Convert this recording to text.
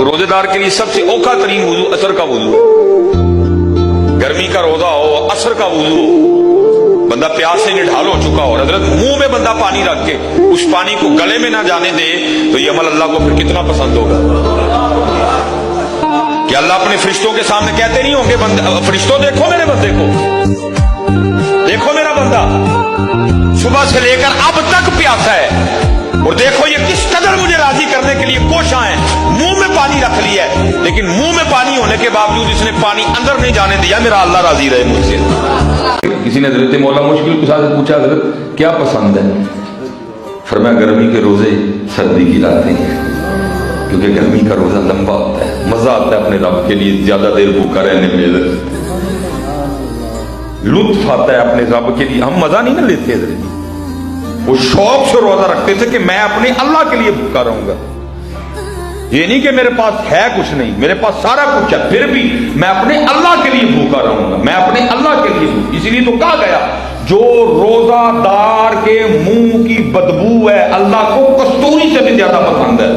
روزے دار کے لیے سب سے اوکھا ترین وضو عصر کا وضو ہے. گرمی کا روزہ ہو، عصر کا وضو ہو، بندہ پیاس سے نڈھال ہو چکا ہو، حضرت منہ میں بندہ پانی رکھ کے اس پانی کو گلے میں نہ جانے دے تو یہ عمل اللہ کو پھر کتنا پسند ہوگا. کہ اللہ اپنے فرشتوں کے سامنے کہتے نہیں ہوں گے فرشتوں دیکھو میرے بندے کو، دیکھو میرا بندہ صبح سے لے کر اب تک پیاسا ہے، اور دیکھو یہ کس قدر مجھے راضی کرنے کے لیے کوشاں ہیں. منہ میں پانی رکھ لیا ہے، لیکن منہ میں پانی ہونے کے باوجود اس نے پانی اندر نہیں جانے دیا. میرا اللہ راضی رہے مجھ سے. کسی نے حضرت مولا مشکل کے ساتھ پوچھا حضرت کیا پسند ہے؟ فرمایا گرمی کے روزے سردی کی راتیں ہیں، کیونکہ گرمی کا روزہ لمبا ہوتا ہے، مزہ آتا ہے اپنے رب کے لیے زیادہ دیر بھوکا رہنے میں، لطف آتا ہے اپنے رب کے لیے. ہم مزہ نہیں نہ لیتے حضرت، وہ شوق سے روزہ رکھتے تھے کہ میں اپنے اللہ کے لیے بھوکا رہوں گا. یہ نہیں کہ میرے پاس ہے کچھ نہیں، میرے پاس سارا کچھ ہے، پھر بھی میں اپنے اللہ کے لیے بھوکا رہوں گا، میں اپنے اللہ کے لیے بھوکا. اسی لیے تو کہا گیا جو روزہ دار کے منہ کی بدبو ہے اللہ کو کستوری سے بھی زیادہ پسند ہے.